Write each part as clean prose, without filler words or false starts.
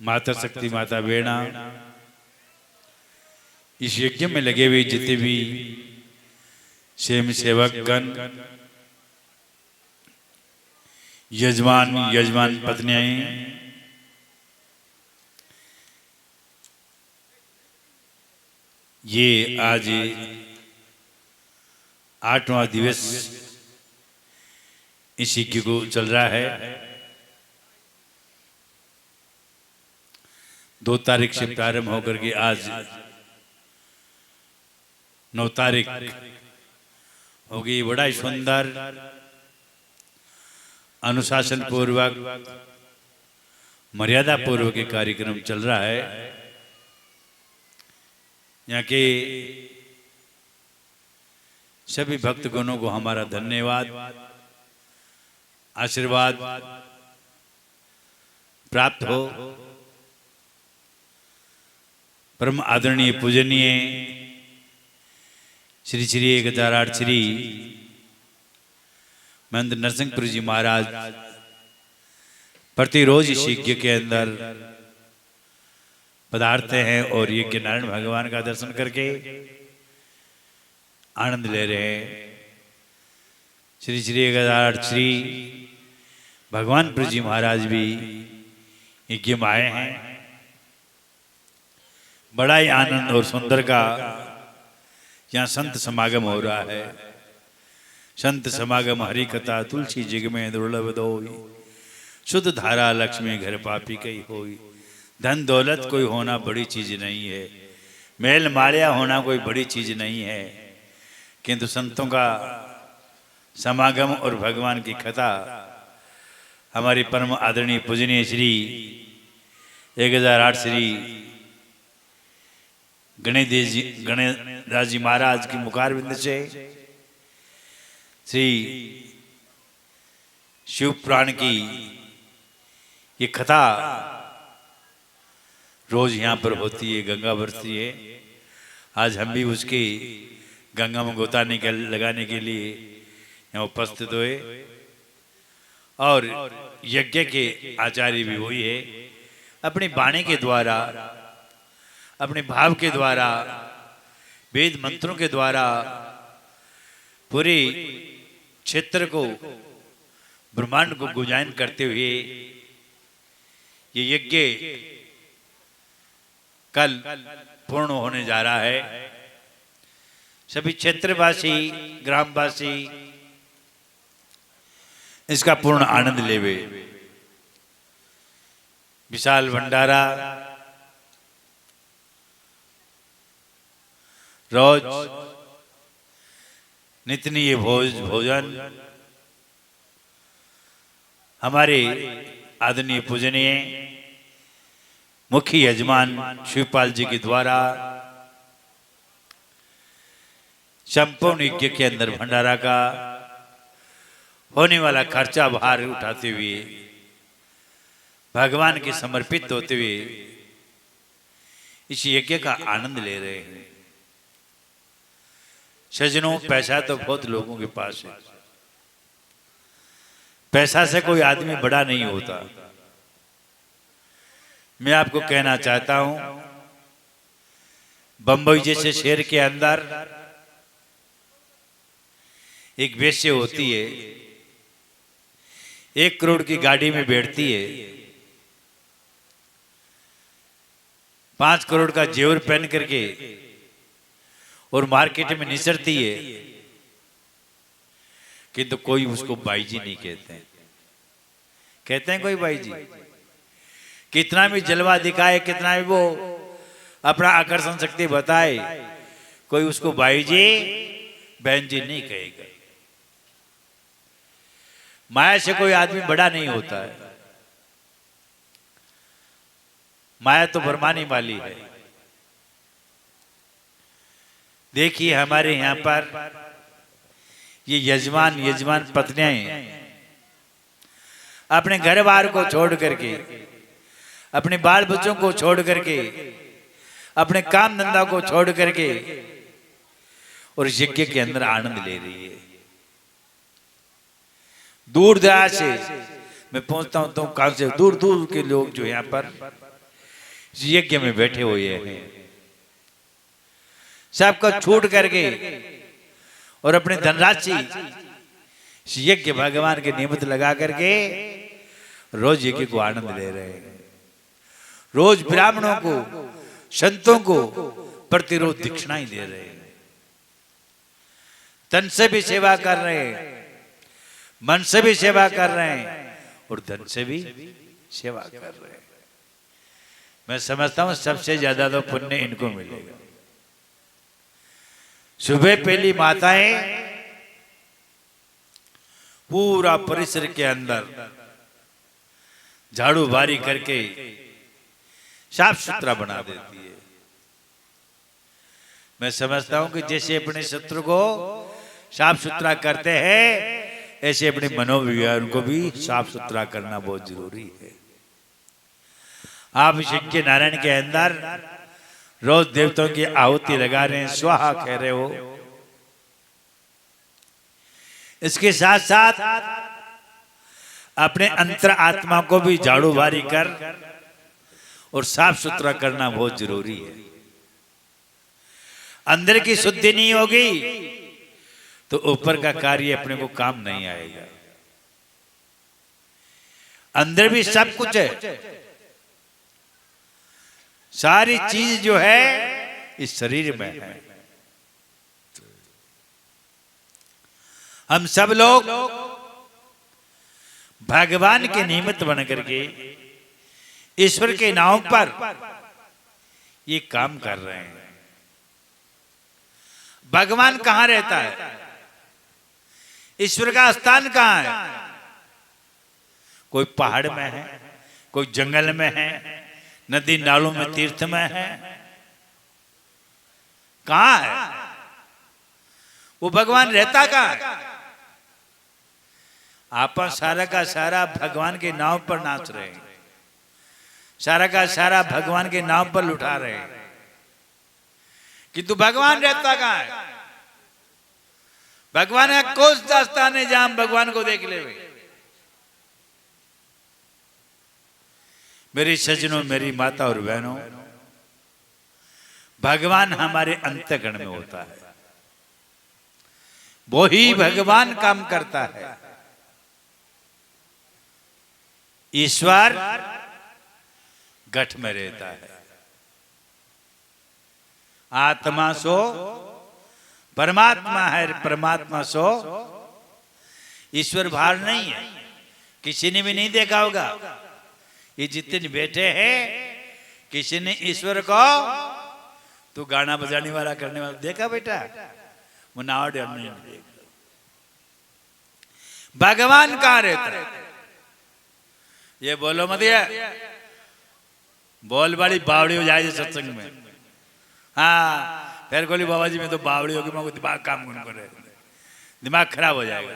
माता शक्ति, माता बेड़ा, इस यज्ञ में लगे हुए जितने भी स्वयं सेवक गण, यजमान, यजमान पत्नियां, ये आज 8वां दिवस इस यज्ञ को चल रहा है। 2 तारीख से प्रारंभ होकर के आज 9 तारीख हो गई। बड़ा ही सुंदर अनुशासन पूर्वक, मर्यादा पूर्वक के कार्यक्रम चल रहा है। यहाँ के सभी भक्तगणों को हमारा धन्यवाद, आशीर्वाद प्राप्त हो। परम आदरणीय पूजनीय श्री श्री 1008 श्री महंत नरसिंहपुर जी महाराज प्रतिरोज इस यज्ञ के अंदर पधारते हैं और यज्ञ नारायण भगवान का दर्शन करके आनंद ले रहे हैं। श्री श्री 1008 श्री भगवानपुर जी महाराज भी यज्ञ में आए हैं। बड़ा ही आनंद और सुंदर का यहाँ संत समागम हो रहा है। संत समागम हरि कथा तुलसी जग में दुर्लभ दोई, शुद्ध धारा लक्ष्मी घर पापी कई होई। धन दौलत कोई होना बड़ी चीज नहीं है, मेल मालिया होना कोई बड़ी चीज नहीं है, किंतु संतों का समागम और भगवान की कथा हमारी परम आदरणीय पूजनीय श्री 1008 श्री गणेश जी महाराज की मुखारविंद से श्री शिव पुराण की ये कथा रोज यहाँ पर होती है, गंगा बरसती है। आज हम भी उसके गंगा में गोता लगाने के लिए यहाँ उपस्थित हुए और यज्ञ के आचार्य भी हुई है। अपनी वाणी के द्वारा, अपने भाव के द्वारा, वेद मंत्रों के द्वारा पूरे क्षेत्र को, ब्रह्मांड को गुंजायन करते हुए ये यज्ञ कल पूर्ण होने जा रहा है। सभी क्षेत्रवासी, ग्रामवासी इसका पूर्ण आनंद लेवे। विशाल भंडारा रोज नित्य भोजन हमारे आदरणीय पूजनीय मुख्य यजमान शिवपाल जी के द्वारा संपूर्ण यज्ञ के अंदर भंडारा का होने वाला खर्चा भार उठाते हुए, भगवान के समर्पित होते हुए इस यज्ञ का आनंद ले रहे हैं। सजनों, पैसा तो बहुत लोगों के पास है, पैसा से कोई आदमी बड़ा नहीं होता। मैं आपको कहना चाहता हूं, बंबई जैसे शहर के अंदर एक वेश्या होती है, 1 करोड़ की गाड़ी में बैठती है, 5 करोड़ का जेवर पहन करके और मार्केट में निसरती है, किंतु कोई उसको बाई जी नहीं कहते हैं। कहते हैं कोई बाई जी? कितना भी जलवा दिखाए, कितना भी वो अपना आकर्षण शक्ति बताए, कोई उसको बाई जी, बहन जी नहीं कहेगा। माया से कोई आदमी बड़ा नहीं होता है। माया तो भरमाने वाली है। देखिए हमारे यहाँ पर ये यजमान पत्नियां अपने घर बार को छोड़ करके, अपने बाल बच्चों को छोड़ करके, अपने काम धंधा को छोड़ करके और यज्ञ के अंदर आनंद ले रही है। दूर दराज से मैं पहुंचता हूं तो कहां से दूर दूर के लोग जो यहाँ पर इस यज्ञ में बैठे हुए हैं, सबको छूट करके और अपने धनराशि इस यज्ञ भगवान के निमित्त लगा करके रोज यज्ञ को आनंद ले रहे हैं। रोज ब्राह्मणों को, संतों को प्रतिरोध दक्षिणाएं दे रहे हैं। तन से भी सेवा कर रहे हैं, मन से भी सेवा कर रहे हैं और धन से भी सेवा कर रहे हैं। मैं समझता हूं सबसे ज्यादा तो पुण्य इनको मिलेगा। सुबह पहली माताएं पूरा परिसर के अंदर झाड़ू बारी करके साफ सुथरा बना देती है। मैं समझता हूं कि जैसे अपने शत्रु को साफ सुथरा करते हैं, ऐसे अपने मनोविहार को भी साफ सुथरा करना बहुत जरूरी है। आप यज्ञ नारायण के अंदर रोज देवताओं की आहुति लगा रहे हैं, स्वाहा कह रहे हो। इसके साथ साथ अपने अंतर आत्मा को भी झाड़ू बारी कर और साफ सुथरा करना बहुत जरूरी है। अंदर की शुद्धि नहीं होगी तो ऊपर का कार्य अपने को काम नहीं आएगा। अंदर भी सब कुछ है, सारी चीज जो है इस शरीर में है। हम सब लोग भगवान के निमित्त बन करके ईश्वर के नाम पर ये काम कर रहे हैं। भगवान कहां रहता है? ईश्वर का स्थान कहां है? कोई पहाड़ में है, कोई जंगल में है, नदी नालों में, तीर्थ में है, कहां है वो? भगवान रहता कहां है? आप सारा का सारा भगवान के नाम पर नाच रहे हैं, सारा का सारा भगवान के नाम पर लुटा रहे हैं, किंतु भगवान रहता कहां है? भगवान का कोस दास्तान है जहां भगवान को देख ले। मेरी सज्जनों, मेरी माता और बहनों, भगवान हमारे अंतःकरण में होता है। वो ही भगवान काम करता है। ईश्वर घट में रहता है। आत्मा सो परमात्मा है, परमात्मा सो ईश्वर बाहर नहीं है। किसी ने भी नहीं देखा होगा, ये जितने बैठे हैं किसी ने ईश्वर को तू गाना बजाने वाला करने वाला देखा बेटा? मुनावट नहीं देखा। भगवान कहां रहता है? ये बोलो मत, ये बोल बड़ी बावड़ी हो जाए सत्संग में। हाँ, फिर बोली बाबा जी मैं तो बावड़ी होगी, मैं दिमाग काम कौन करे, दिमाग खराब हो जाएगा।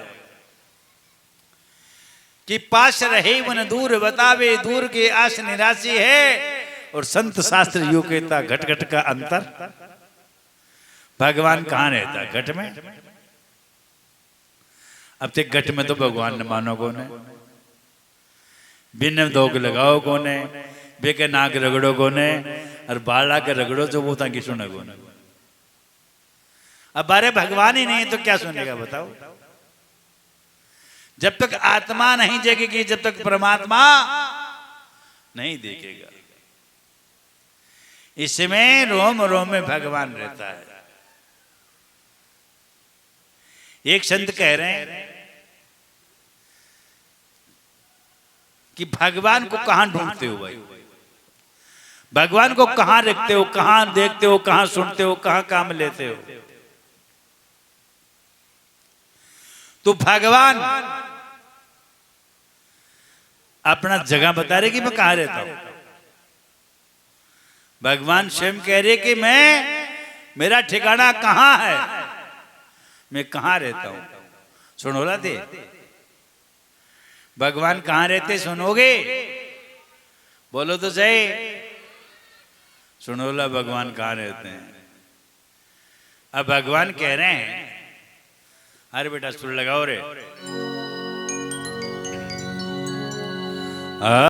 कि पास रहे मन दूर बतावे, दूर के आस निराशी है। और संत शास्त्र योग कहता घट घट का अंतर। भगवान कहां रहता? घट में। अब तक घट में तो भगवान न मानो कौन है, बिन धोक लगाओ कौन है, बेके नाक रगड़ो कौन है, और बाला के रगड़ो जो वो ताकि सुने कौन है। अब बारे भगवान ही नहीं तो क्या सुनेगा बताओ? जब तक आत्मा नहीं जगेगी, जब तक परमात्मा नहीं देखेगा। इसमें रोम रोम में भगवान रहता है। एक संत कह रहे हैं कि भगवान को कहां ढूंढते हो भाई? भगवान को कहां रखते हो, कहां देखते हो, कहां सुनते हो, कहां काम लेते हो? तो भगवान अपना जगह बता रहे कि मैं कहां रहता हूं। भगवान स्वयं कह रहे कि मेरा ठिकाना कहां है, मैं कहां रहता हूं। सुनोला थे भगवान कहां रहते? सुनोगे? बोलो तो सही। सुनोला भगवान कहां रहते हैं? अब भगवान कह रहे हैं, अरे बेटा सुर लगाओ रे।